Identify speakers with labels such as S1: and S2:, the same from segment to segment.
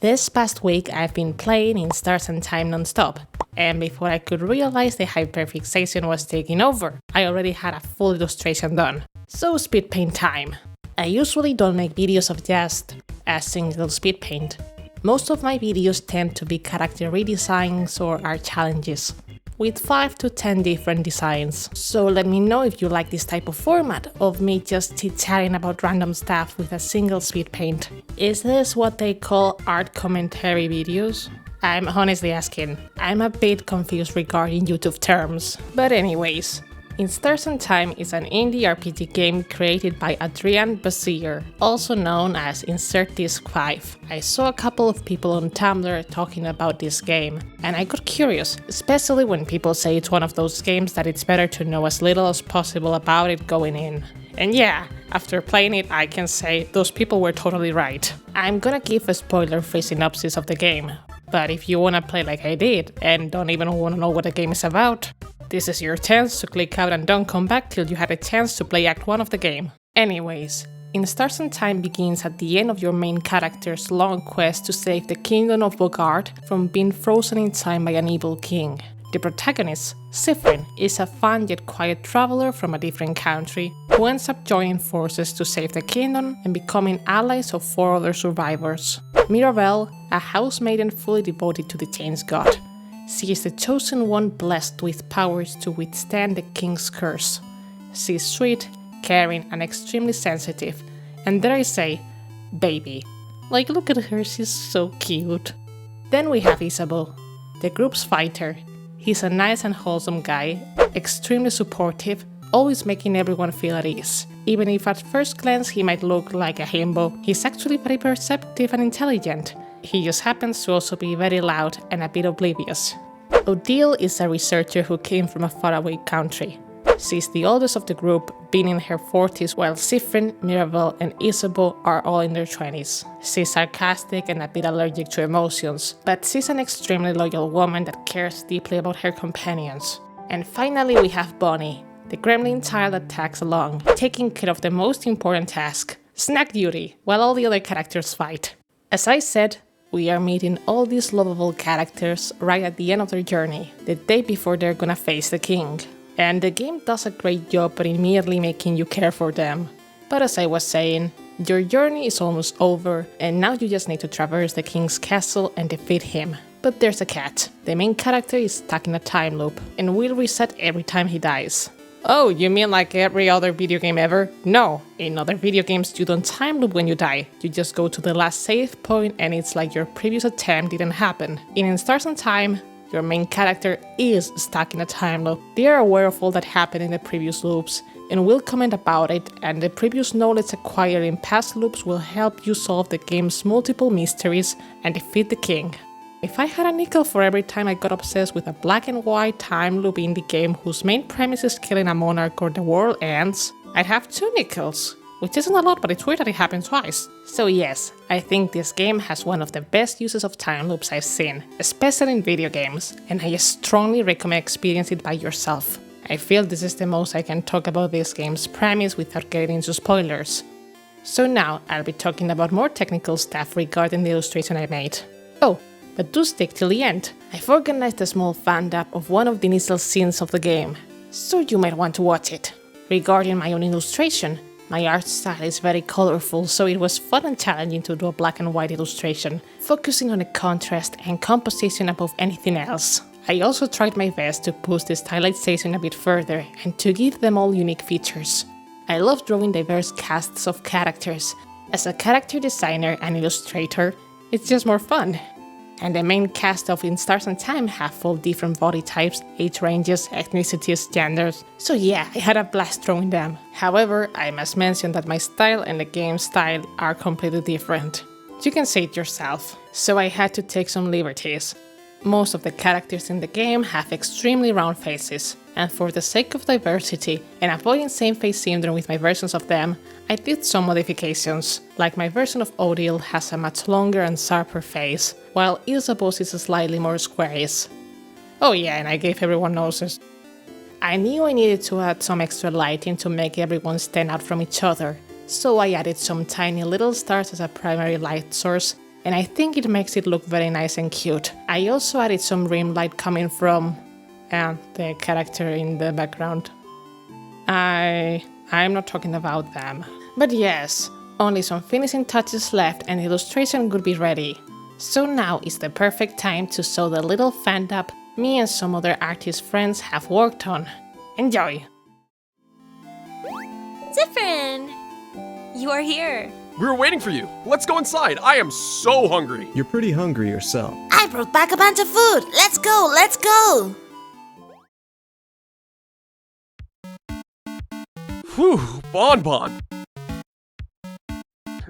S1: This past week I've been playing in Stars and Time non-stop, and before I could realize the hyperfixation was taking over, I already had a full illustration done. So speed paint time! I usually don't make videos of just a single speed paint. Most of my videos tend to be character redesigns or art challenges, with 5 to 10 different designs. So let me know if you like this type of format of me just chit-chatting about random stuff with a single speed paint. Is this what they call art commentary videos? I'm honestly asking. I'm a bit confused regarding YouTube terms. But anyways, In Stars and Time is an indie RPG game created by Adrian Bazier, also known as Insert Disc 5. I saw a couple of people on Tumblr talking about this game, and I got curious, especially when people say it's one of those games that it's better to know as little as possible about it going in. And yeah, after playing it, I can say those people were totally right. I'm gonna give a spoiler-free synopsis of the game, but if you wanna play like I did and don't even wanna know what the game is about, this is your chance to click out and don't come back till you had a chance to play Act 1 of the game. Anyways, In Stars and Time begins at the end of your main character's long quest to save the kingdom of Bogart from being frozen in time by an evil king. The protagonist, Siffrin, is a fun yet quiet traveler from a different country who ends up joining forces to save the kingdom and becoming allies of 4 other survivors. Mirabelle, a housemaiden fully devoted to the chains god. She is the chosen one blessed with powers to withstand the king's curse. She is sweet, caring, and extremely sensitive, and dare I say, baby. Like, look at her, she's so cute. Then we have Isabeau, the group's fighter. He's a nice and wholesome guy, extremely supportive, always making everyone feel at ease. Even if at first glance he might look like a himbo, he's actually very perceptive and intelligent. He just happens to also be very loud and a bit oblivious. Odile is a researcher who came from a faraway country. She's the oldest of the group, being in her 40s, while Siffrin, Mirabelle, and Isabeau are all in their 20s. She's sarcastic and a bit allergic to emotions, but she's an extremely loyal woman that cares deeply about her companions. And finally we have Bonnie, the gremlin child that tags along, taking care of the most important task, snack duty, while all the other characters fight. As I said, we are meeting all these lovable characters right at the end of their journey, the day before they're gonna face the king. And the game does a great job at immediately making you care for them. But as I was saying, your journey is almost over, and now you just need to traverse the king's castle and defeat him. But there's a catch. The main character is stuck in a time loop, and will reset every time he dies. Oh, you mean like every other video game ever? No, in other video games you don't time loop when you die. You just go to the last save point and it's like your previous attempt didn't happen. In Stars and Time, your main character is stuck in a time loop. They are aware of all that happened in the previous loops and will comment about it, and the previous knowledge acquired in past loops will help you solve the game's multiple mysteries and defeat the king. If I had a nickel for every time I got obsessed with a black and white time loop indie game whose main premise is killing a monarch or the world ends, I'd have 2 nickels. Which isn't a lot, but it's weird that it happened twice. So yes, I think this game has one of the best uses of time loops I've seen, especially in video games, and I strongly recommend experiencing it by yourself. I feel this is the most I can talk about this game's premise without getting into spoilers. So now, I'll be talking about more technical stuff regarding the illustration I made. Oh, but do stick till the end. I've organized a small fan-dub of one of the initial scenes of the game, so you might want to watch it. Regarding my own illustration, my art style is very colorful, so it was fun and challenging to do a black and white illustration, focusing on the contrast and composition above anything else. I also tried my best to push the stylization a bit further and to give them all unique features. I love drawing diverse casts of characters. As a character designer and illustrator, it's just more fun. And the main cast of In Stars and Time have all different body types, age ranges, ethnicities, genders, so yeah, I had a blast drawing them. However, I must mention that my style and the game's style are completely different. You can see it yourself, so I had to take some liberties. Most of the characters in the game have extremely round faces, and for the sake of diversity and avoiding same-face syndrome with my versions of them, I did some modifications, like my version of Odile has a much longer and sharper face, while Isabeau's is slightly more squarish. Oh yeah, and I gave everyone noses. I knew I needed to add some extra lighting to make everyone stand out from each other, so I added some tiny little stars as a primary light source, and I think it makes it look very nice and cute. I also added some rim light coming from the character in the background. I'm not talking about them. But yes, only some finishing touches left and the illustration would be ready. So now is the perfect time to show the little fan-dub me and some other artist friends have worked on. Enjoy!
S2: Siffrin! You are here.
S3: We were waiting for you. Let's go inside. I am so hungry.
S4: You're pretty hungry yourself.
S5: I brought back a bunch of food. Let's go, let's go.
S3: Whew, bonbon.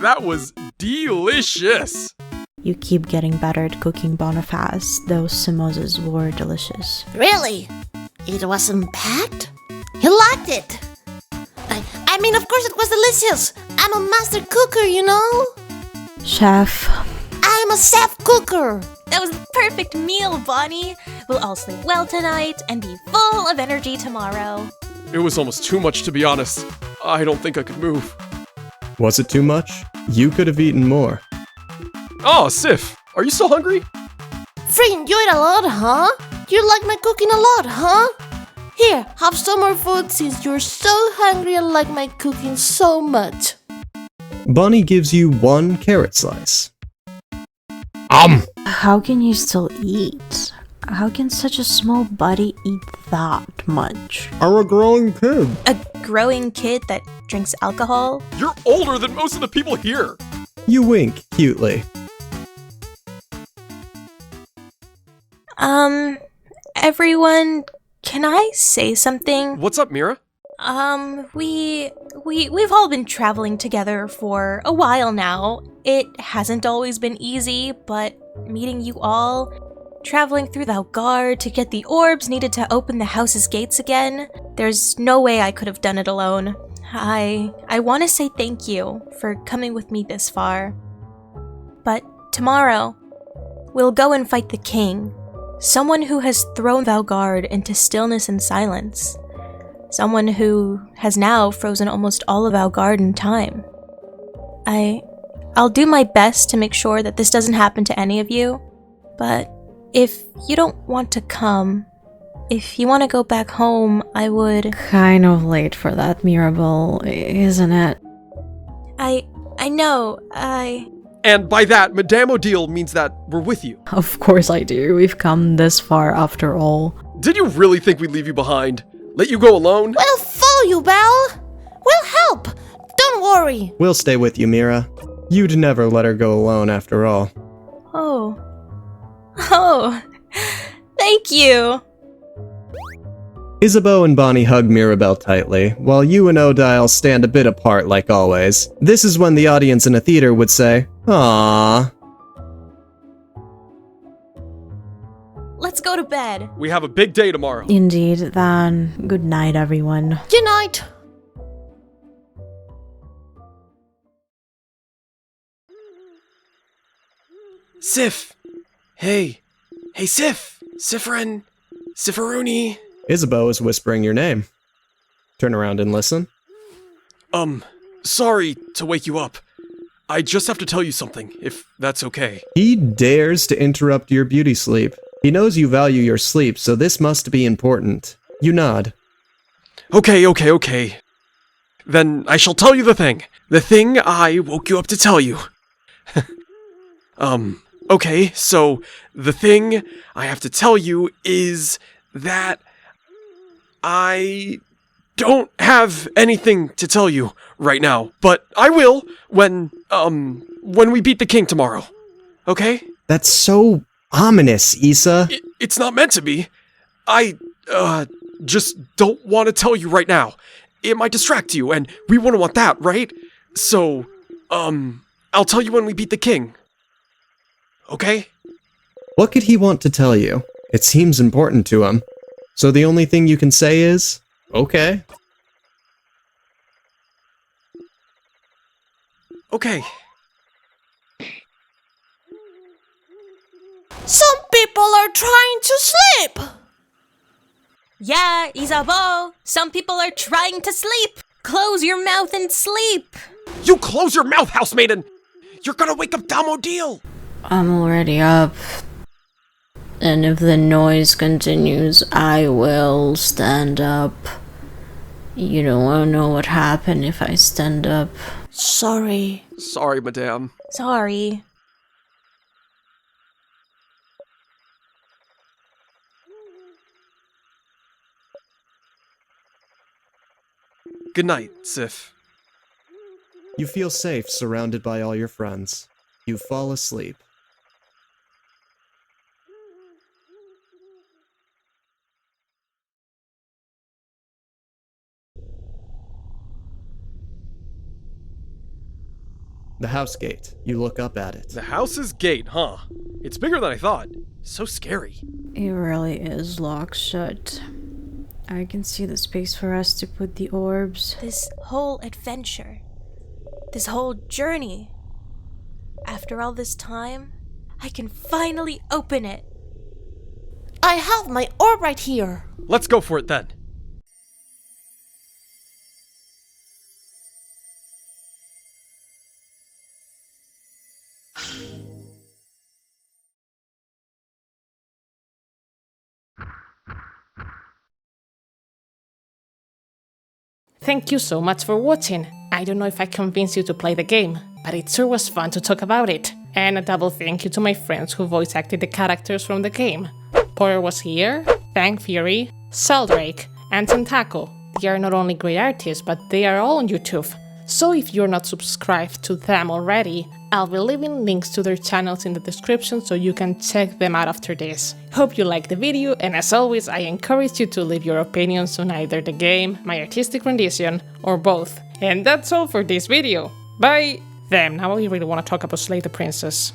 S3: That was delicious.
S6: You keep getting better at cooking Boniface. Those samosas were delicious.
S5: Really? It wasn't bad? You liked it? I mean, of course it was delicious. I'm a master cooker, you know?
S6: Chef.
S5: I'm a chef cooker.
S2: That was the perfect meal, Bonnie. We'll all sleep well tonight and be full of energy tomorrow.
S3: It was almost too much, to be honest. I don't think I could move.
S4: Was it too much? You could have eaten more.
S3: Oh, Sif, are you still hungry?
S5: Friend, you ate a lot, huh? You like my cooking a lot, huh? Here, have some more food since you're so hungry and like my cooking so much.
S4: Bonnie gives you 1 carrot slice.
S6: How can you still eat? How can such a small body eat that much?
S4: I'm a growing kid.
S2: A growing kid that drinks alcohol?
S3: You're older than most of the people here.
S4: You wink cutely.
S2: Everyone, can I say something?
S3: What's up, Mira?
S2: We've all been traveling together for a while now. It hasn't always been easy, but meeting you all, traveling through the guard to get the orbs needed to open the house's gates again, there's no way I could have done it alone. I want to say thank you for coming with me this far. But tomorrow, we'll go and fight the king. Someone who has thrown Valgard into stillness and silence. Someone who has now frozen almost all of Valgard in time. I'll do my best to make sure that this doesn't happen to any of you, but if you don't want to come, if you want to go back home, I would...
S6: Kind of late for that, Mirabelle, isn't it?
S2: I know,
S3: And by that, Madame Odile means that we're with you.
S6: Of course I do. We've come this far after all.
S3: Did you really think we'd leave you behind? Let you go alone?
S5: We'll follow you, Belle. We'll help. Don't worry.
S4: We'll stay with you, Mira. You'd never let her go alone after all.
S2: Oh, thank you.
S4: Isabeau and Bonnie hug Mirabelle tightly, while you and Odile stand a bit apart like always. This is when the audience in a theater would say, "Aww."
S2: Let's go to bed.
S3: We have a big day tomorrow.
S6: Indeed, then good night, everyone.
S5: Good night.
S3: Sif! Hey, Sif! Siffrin! Sifferuni!
S4: Isabeau is whispering your name. Turn around and listen.
S3: Sorry to wake you up. I just have to tell you something, if that's okay.
S4: He dares to interrupt your beauty sleep. He knows you value your sleep, so this must be important. You nod.
S3: Okay. Then I shall tell you the thing. The thing I woke you up to tell you. Okay, so the thing I have to tell you is that I don't have anything to tell you right now, but I will when we beat the king tomorrow. Okay?
S4: That's so ominous, Isa.
S3: It's not meant to be. I just don't want to tell you right now. It might distract you, and we wouldn't want that, right? So, I'll tell you when we beat the king. Okay?
S4: What could he want to tell you? It seems important to him. So the only thing you can say is, okay.
S3: Okay.
S5: Some people are trying to sleep.
S2: Yeah, Isabeau, some people are trying to sleep. Close your mouth and sleep.
S3: You close your mouth, housemaiden! You're gonna wake up Dame Odile!
S6: I'm already up. And if the noise continues, I will stand up. You don't want to know what happened if I stand up.
S5: Sorry.
S3: Sorry, madame.
S2: Sorry.
S3: Good night, Sif.
S4: You feel safe surrounded by all your friends. You fall asleep. The house gate. You look up at it.
S3: The house's gate, huh? It's bigger than I thought. So scary.
S6: It really is locked shut. I can see the space for us to put the orbs.
S2: This whole adventure, this whole journey, after all this time, I can finally open it.
S5: I have my orb right here.
S3: Let's go for it then.
S1: Thank you so much for watching. I don't know if I convinced you to play the game, but it sure was fun to talk about it. And a double thank you to my friends who voice acted the characters from the game. Porter was here, Fang Fury, Seldrake, and Tentaco. They are not only great artists, but they are all on YouTube. So if you're not subscribed to them already, I'll be leaving links to their channels in the description so you can check them out after this. Hope you liked the video, and as always I encourage you to leave your opinions on either the game, my artistic rendition, or both. And that's all for this video. Bye! Damn, now I really want to talk about Slay the Princess.